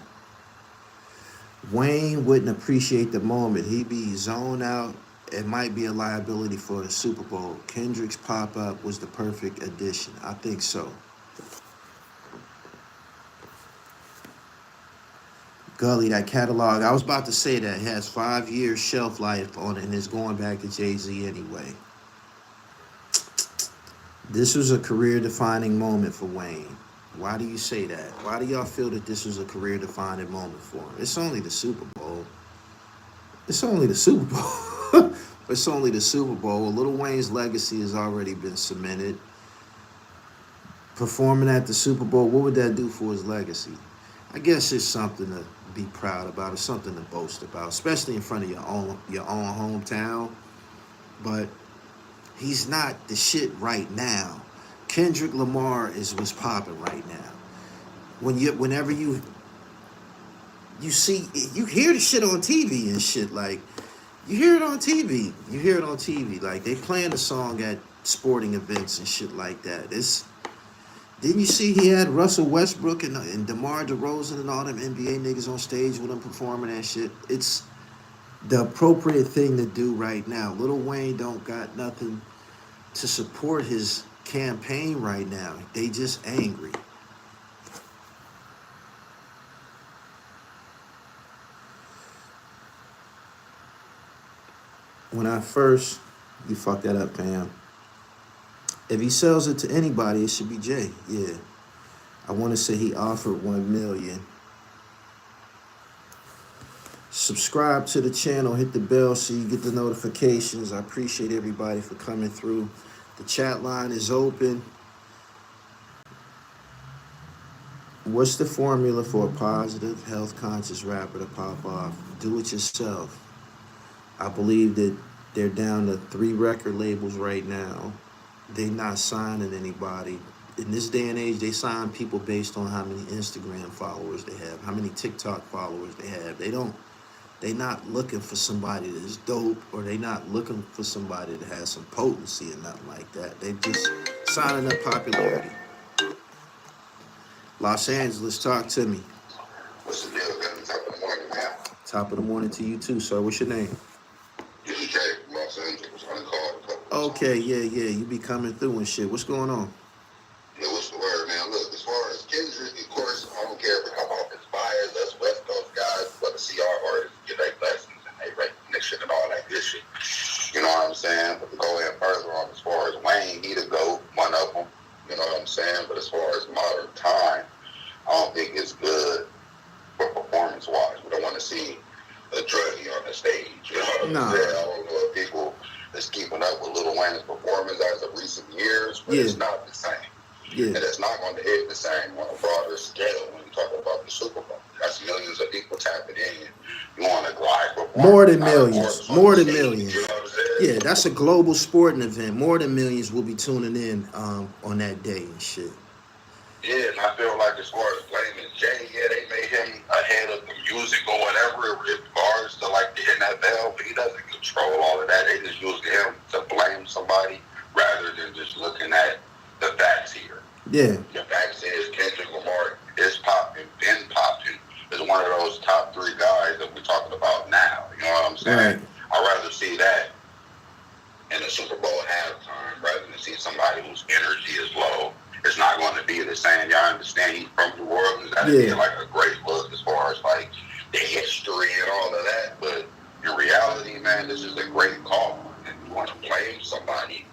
Wayne wouldn't appreciate the moment. He'd be zoned out. It might be a liability for the Super Bowl. Kendrick's pop-up was the perfect addition. I think so. Gully, that catalog, I was about to say that, it has 5 years shelf life on it and it's going back to Jay-Z anyway. This was a career-defining moment for Wayne. Why do you say that? Why do y'all feel that this was a career-defining moment for him? It's only the Super Bowl. It's only the Super Bowl. It's only the Super Bowl. Lil Wayne's legacy has already been cemented. Performing at the Super Bowl, what would that do for his legacy? I guess it's something to be proud about. It's something to boast about, especially in front of your own hometown. But he's not the shit right now. Kendrick Lamar is what's popping right now. Whenever you see, you hear the shit on TV and shit, like you hear it on TV. You hear it on TV. Like they playing the song at sporting events and shit like that. Didn't you see he had Russell Westbrook and DeMar DeRozan and all them NBA niggas on stage with him performing that shit? It's the appropriate thing to do right now. Lil Wayne don't got nothing to support his campaign right now. They just angry. You fucked that up, Pam. If he sells it to anybody, it should be Jay. Yeah. I want to say he offered 1 million. Subscribe to the channel, hit the bell so you get the notifications. I appreciate everybody for coming through. The chat line is open. What's the formula for a positive, health-conscious rapper to pop off? Do it yourself. I believe that they're down to 3 record labels right now. They're not signing anybody. In this day and age, they sign people based on how many Instagram followers they have, how many TikTok followers they have. They're not looking for somebody that's dope, or they're not looking for somebody that has some potency or nothing like that. They're just signing up popularity. Los Angeles, talk to me.
What's the deal? Top of the morning, man.
Top of the morning to you too, sir. What's your name?
This is Jay from Los Angeles. On the call.
Okay, yeah. You be coming through and shit. What's going on?
Yeah, what's the word, man? Look, as far as Kendrick, of course, I don't care if it come off inspired. Us West Coast guys, but to see our artists get their blessings and their recognition and all that good shit. You know what I'm saying? But to go in further on, as far as Wayne, he the GOAT, one of them. You know what I'm saying? But as far as modern time, I don't think it's good for performance-wise. We don't want to see a druggie on the stage. You know what I'm saying? I don't know if people that's keeping up with Lil Wayne's performance as of recent years, but it's not the same. Yeah. And it's not going to hit the same on a broader scale when you talk about the Super Bowl. That's millions of people tapping in. You want to glide performance.
More than millions. More than millions.
You know what I'm saying?
Yeah, that's a global sporting event. More than millions will be tuning in on that day and shit.
Yeah, and I feel like as far as blaming Jay, yeah, they made him ahead of the music or whatever in regards to like the NFL, but he doesn't control all of that. They just use him to blame somebody rather than just looking at the facts here.
Yeah.
The facts is Kendrick Lamar is popping, been popping, is one of those top 3 guys that we're talking about now. You know what I'm saying?
Right.
I'd rather see that in the Super Bowl halftime rather than see somebody whose energy is low. It's not going to be the same. Y'all understand he's from New Orleans. That'd be like a great look as far as like the history and all of that. But in reality, man, this is a great call. And you want to blame somebody,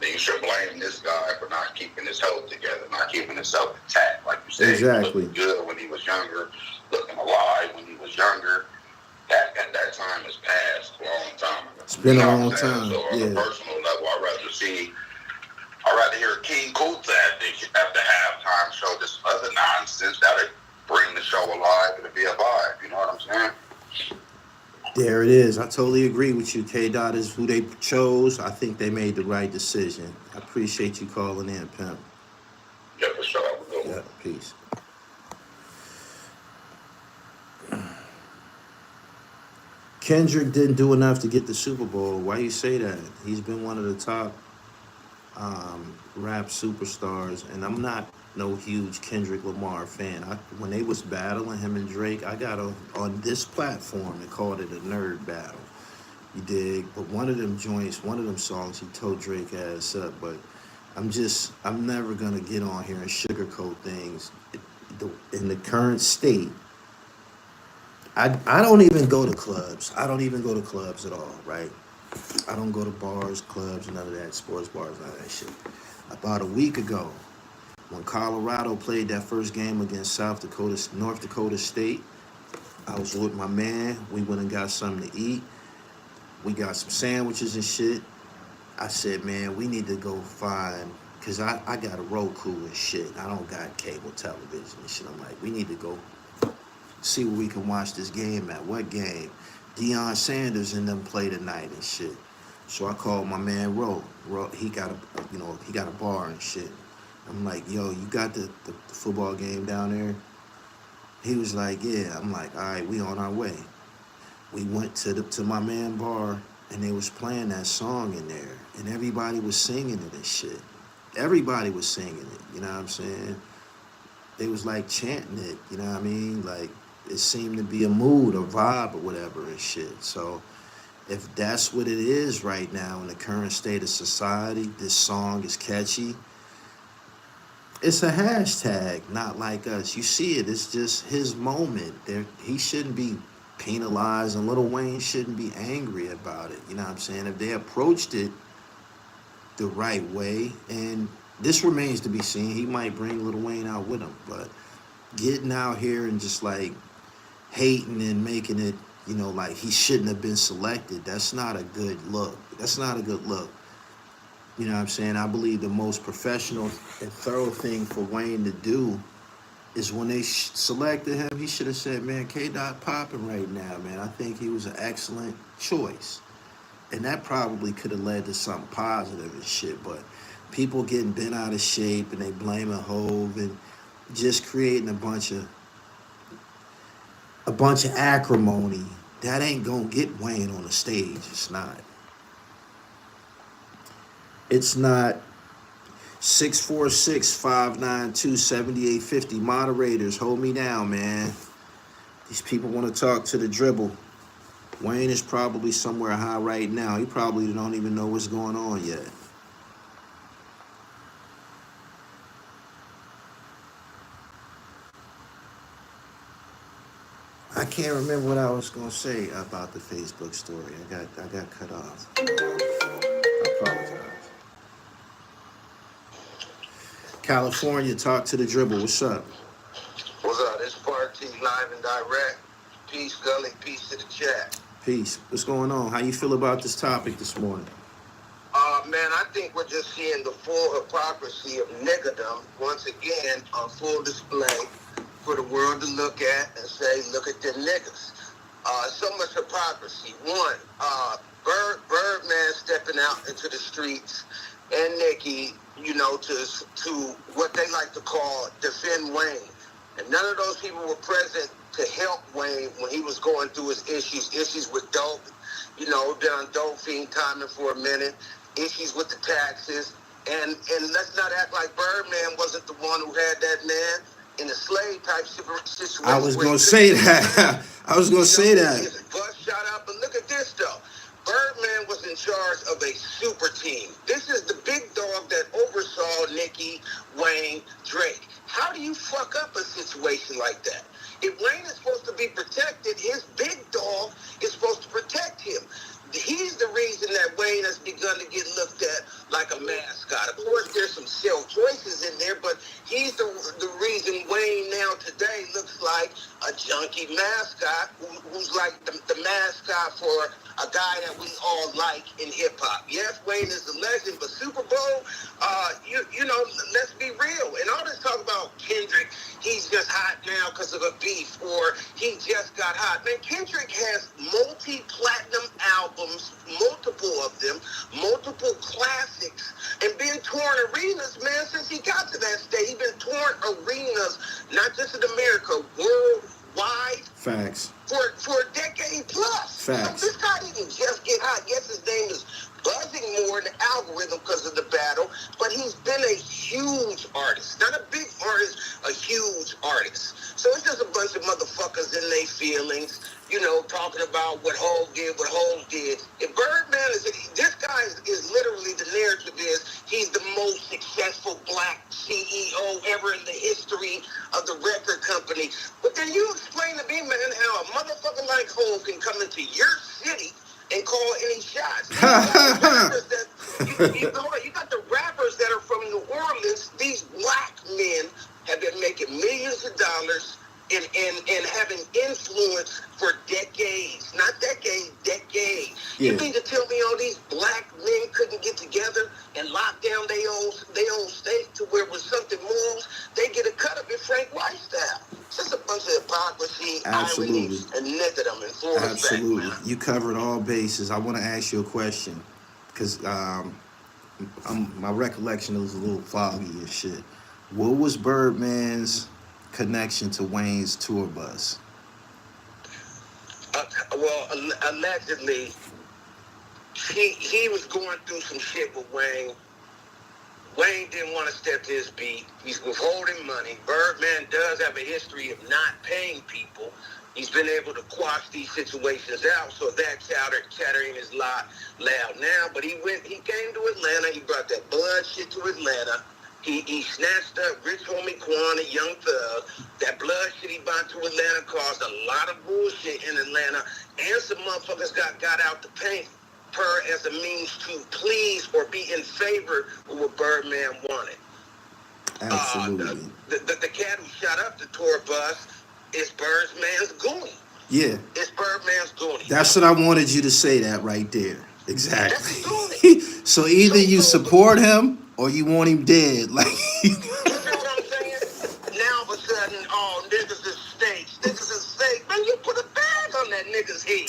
then you should blame this guy for not keeping his health together, not keeping himself intact. Like you said,
exactly.
He looked good when he was younger, looking alive when he was younger. That time has passed a long time ago.
It's been a long time.
So on a personal level, I'd rather hear King Kunta at the halftime show, this other nonsense that'll bring the show alive. It'll be a vibe. You know what I'm saying?
There it is. I totally agree with you. K-Dot is who they chose. I think they made the right decision. I appreciate you calling in, Pimp.
Yeah, for sure.
Yeah, peace. Kendrick didn't do enough to get the Super Bowl. Why you say that? He's been one of the top rap superstars, and I'm not no huge Kendrick Lamar fan. When they was battling him and Drake, I got on this platform and called it a nerd battle. You dig? But one of them joints, one of them songs, he told Drake ass up. But I'm never gonna get on here and sugarcoat things. In the current state, I don't even go to clubs. I don't even go to clubs at all, right? I don't go to bars, clubs, none of that, sports bars, none of that shit. About a week ago, when Colorado played that first game against North Dakota State, I was with my man. We went and got something to eat. We got some sandwiches and shit. I said, man, we need to go find, because I got a Roku and shit. I don't got cable television and shit. I'm like, we need to go see where we can watch this game at. What game? Deion Sanders and them play tonight and shit. So I called my man Ro. He got a bar and shit. I'm like, yo, you got the football game down there? He was like, yeah. I'm like, all right, we on our way. We went to my man bar, and they was playing that song in there, and everybody was singing it and shit. Everybody was singing it, you know what I'm saying? They was like chanting it, you know what I mean? Like, it seemed to be a mood, a vibe, or whatever and shit. So if that's what it is right now in the current state of society, this song is catchy. It's a hashtag, not like us. You see it, it's just his moment. He shouldn't be penalized, and Lil Wayne shouldn't be angry about it. You know what I'm saying? If they approached it the right way, and this remains to be seen, he might bring Lil Wayne out with him, but getting out here and just like hating and making it, you know, like he shouldn't have been selected, that's not a good look. That's not a good look. You know what I'm saying? I believe the most professional and thorough thing for Wayne to do is when they selected him, he should have said, man, K-Dot popping right now, man. I think he was an excellent choice. And that probably could have led to something positive and shit, but people getting bent out of shape and they blaming Hove and just creating a bunch of acrimony. That ain't gonna get Wayne on the stage. It's not. It's not. 646-592-7850. Moderators, hold me down, man. These people want to talk to the dribble. Wayne is probably somewhere high right now. He probably don't even know what's going on yet. I can't remember what I was gonna say about the Facebook story. I got cut off. I apologize. California, talk to the dribble. What's up?
What's up? This Party live and direct. Peace, Gully. Peace to the chat.
Peace. What's going on? How you feel about this topic this morning?
Man, I think we're just seeing the full hypocrisy of niggerdom once again on full display for the world to look at and say, look at them niggas. So much hypocrisy. One, Birdman stepping out into the streets and Nicki, you know, to what they like to call defend Wayne. And none of those people were present to help Wayne when he was going through his issues with dope, you know, down dope fiend timing for a minute. issues with the taxes, and let's not act like Birdman wasn't the one who had that man in a slave type situation.
I was gonna say that. I was gonna say that.
His bus shot up, but look at this though. Birdman was in charge of a super team. This is the big dog that oversaw Nicki, Wayne, Drake. How do you fuck up a situation like that? If Wayne is supposed to be protected, his big dog is supposed to protect him. He's the reason that Wayne has begun to get looked at like a mascot. Of course, there's some self choices in there, but he's the reason Wayne now today looks like a junkie mascot who's like the mascot for a guy that we all like in hip hop. Yes, Wayne is a legend, but Super Bowl, you know, let's be real. And all this talk about Kendrick, he's just hot now because of a beef, or he just got hot. Man, Kendrick has multi-platinum albums, multiple of them, multiple classics, and been touring arenas, man, since he got to that state. He's been touring arenas, not just in America, worldwide.
Facts.
For a decade plus.
Facts.
So this guy didn't just get hot. Yes, his name is buzzing more in the algorithm because of the battle, but he's been a huge artist. Not a big artist, a huge artist. So it's just a bunch of motherfuckers in their feelings, you know, talking about what Hov did, what Hov did. If Birdman is, this guy is literally, the narrative is, he's the most successful black CEO ever in the history of the record company. But then you explain to me, man, how a motherfucker like Hov can come into your city and call any shots. You got the rappers that are from New Orleans. These black men have been making millions of dollars and having influence for decades. Not decades, decades.
Yeah.
You mean to tell me all these black men couldn't get together and lock down their own state to where it was something moves, they get a cut of it Frank White style. It's just a bunch of hypocrisy,
Absolutely.
irony, and niggerdom in full effect.
Absolutely. You covered all bases. I want to ask you a question because my recollection was a little foggy and shit. What was Birdman's connection to Wayne's tour bus?
Well, allegedly, he was going through some shit with Wayne. Wayne didn't want to step to his beat. He's withholding money. Birdman does have a history of not paying people. He's been able to quash these situations out, so that chattering is loud now. But he came to Atlanta. He brought that blood shit to Atlanta. He snatched up Rich Homie Quan, a Young Thug. That blood shit he brought to Atlanta caused a lot of bullshit in Atlanta, and some motherfuckers got out the paint per as a means to please or be in favor of what Birdman wanted.
Absolutely.
The cat who shot up the tour bus is Birdman's Gully.
Yeah.
It's Birdman's Gully.
That's what I wanted you to say that right there. Exactly. So either you support him or you want him dead. Like
you know what I'm saying? Now all of a sudden, oh, niggas is steaks. Niggas is steak. Man, you put a bag on that nigga's head.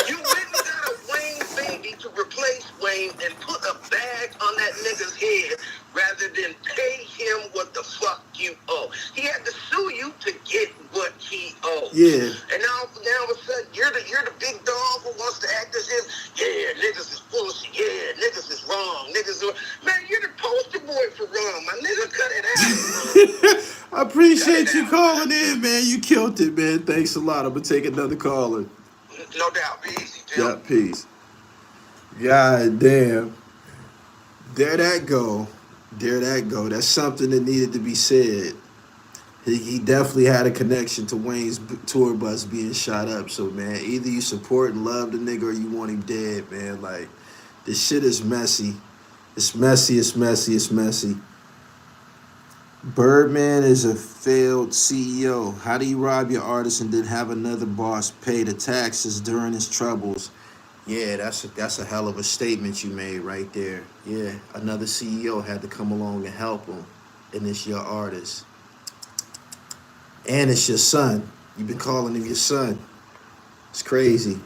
You went and got a Wayne baby to replace Wayne and put a bag on that nigga's head rather than pay him what the fuck you owe. He had to sue you to get what he owed.
Yeah.
And now all of a sudden, you're the big dog who wants to act as if, yeah, niggas is bullshit. Yeah, niggas is wrong. Man, you're the poster boy for wrong. My nigga, cut it out.
I appreciate you calling in, man. You killed it, man. Thanks a lot. I'm going to take another caller.
No doubt. Be easy, Tim.
Yeah, peace. God damn. There that go. That's something that needed to be said. He definitely had a connection to Wayne's tour bus being shot up. So, man, either you support and love the nigga or you want him dead, man. Like, this shit is messy. It's messy. Birdman is a failed CEO. How do you rob your artist and then have another boss pay the taxes during his troubles? Yeah, that's a hell of a statement you made right there. Yeah, another CEO had to come along and help him, and it's your artist. And it's your son. You've been calling him your son. It's crazy.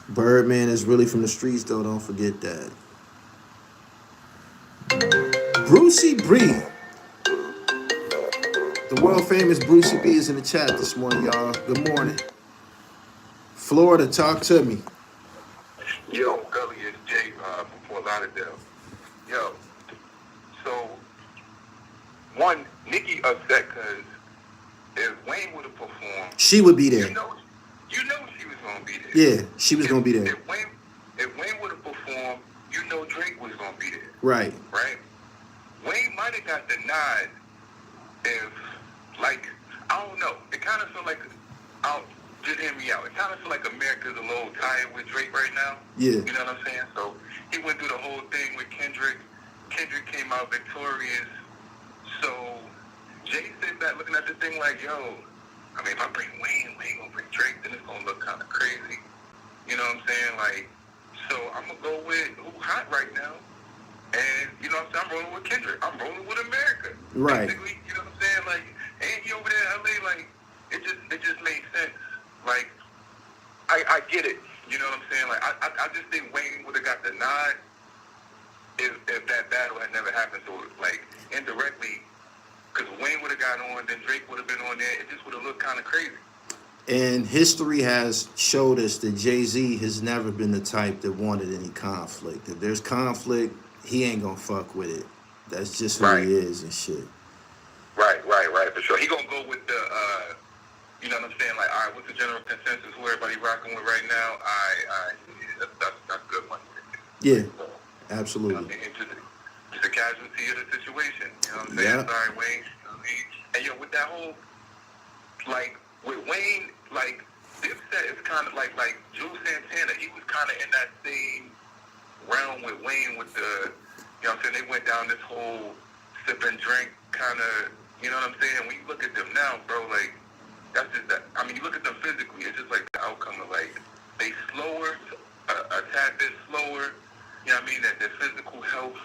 Birdman is really from the streets, though. Don't forget that. Brucey Bree. The world famous Brucey B is in the chat this morning, y'all. Good morning. Florida, talk to me.
Yo, Gully is Jay from Fort Lauderdale. Yo, so one, Nikki upset because if Wayne would have performed,
She would be there.
you know she was gonna be there.
Yeah, she was gonna be there.
If Wayne would have performed, you know Drake was gonna be there.
Right.
Right? Wayne might have got the nod if, like, I don't know. It kind of feel like, just hear me out. It kind of feel like America's a little tired with Drake right now.
Yeah.
You know what I'm saying? So he went through the whole thing with Kendrick. Kendrick came out victorious. So Jay sitting back looking at the thing like, yo, I mean, if I bring Wayne gonna bring Drake, then it's gonna look kind of crazy. You know what I'm saying? Like, so I'm gonna go with who hot right now. And, you know what I'm saying? I'm rolling with Kendrick. I'm rolling with America.
Right.
Basically, you know what I'm saying? Like, and he over there in LA, like, it just made sense. Like, I get it. You know what I'm saying? Like, I just think Wayne would have got the nod if that battle had never happened. So, like, indirectly, because Wayne would have got on, then Drake would have been on there, it just would have looked kind of crazy.
And history has showed us that Jay-Z has never been the type that wanted any conflict. If there's conflict, he ain't gonna fuck with it. That's just who he is and shit.
Right, for sure. He gonna go with the, you know what I'm saying? Like, all right, what's the general consensus? Who everybody rocking with right now? That's good money.
Yeah, absolutely.
It's a casualty of the situation. You know what I'm saying?
Yeah.
Sorry, Wayne. You know what I mean? And yo, with that whole, like, with Wayne, like, this set is kind of like Jules Santana. He was kind of in that same realm with Wayne with the, you know what I'm saying? They went down this whole sip and drink kind of, you know what I'm saying? When you look at them now, bro, like, that's just that. I mean, you look at them physically, it's just like the outcome of, like, they slower, a tad bit slower, you know what I mean? That their physical health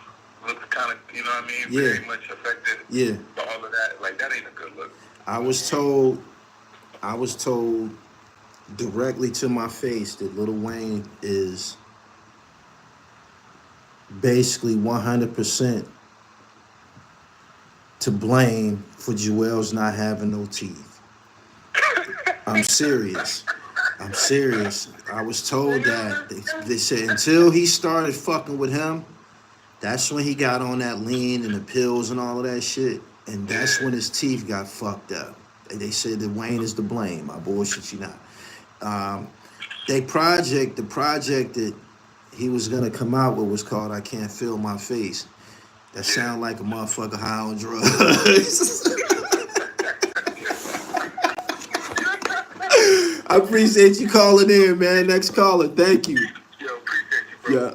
looks kind of, you know what I mean?
Yeah.
Very much affected.
Yeah.
By all of that. Like, that ain't a good look.
I was told directly to my face that Lil Wayne is basically 100% to blame for Joel's not having no teeth. I'm serious. I was told that. They said until he started fucking with him, that's when he got on that lean and the pills and all of that shit. And that's when his teeth got fucked up. They said that Wayne is to blame. I bullshit you not. The project that he was gonna come out with was called "I Can't Feel My Face." That sound like a motherfucker high on drugs. I appreciate you calling in, man. Next caller, thank you.
Yo, appreciate you, bro.
Yeah.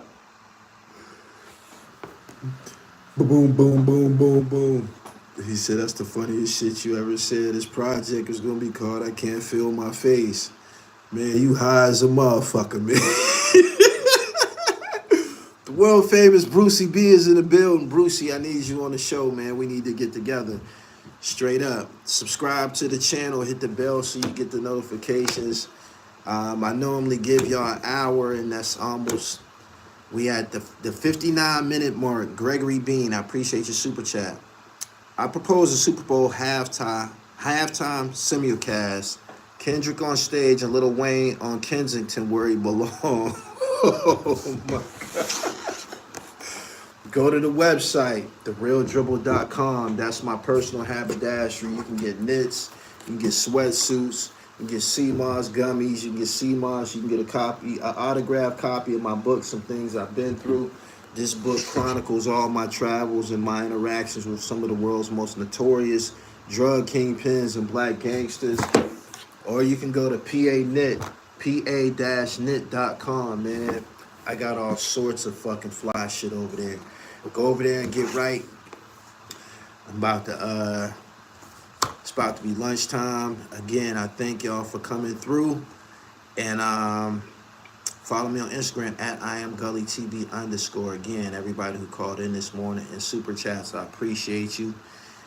Boom, boom, boom, boom, boom. He said that's the funniest shit you ever said. This project is gonna be called "I Can't Feel My Face." Man, you high as a motherfucker, man. The world famous Brucey B is in the building. Brucey, I need you on the show, man. We need to get together. Straight up. Subscribe to the channel, hit the bell so you get the notifications. I normally give y'all an hour, and that's almost, we at the 59-minute mark. Gregory Bean, I appreciate your super chat. I propose a Super Bowl halftime simulcast. Kendrick on stage and Lil Wayne on Kensington where he belongs. Oh my God. Go to the website, therealdribble.com. That's my personal haberdashery. You can get knits, you can get sweatsuits, you can get CMOS gummies, you can get CMOS, you can get an autographed copy of my book, some things I've been through. This book chronicles all my travels and my interactions with some of the world's most notorious drug kingpins and black gangsters. Or you can go to pa-knit.com, man. I got all sorts of fucking fly shit over there. Go over there and get right. I'm about to, it's about to be lunchtime. Again, I thank y'all for coming through. And follow me on Instagram at IamGullyTB_. Again, everybody who called in this morning and super chats, I appreciate you.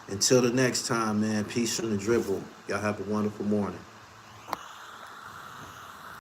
Until the next time, man, peace from the dribble. Y'all have a wonderful morning.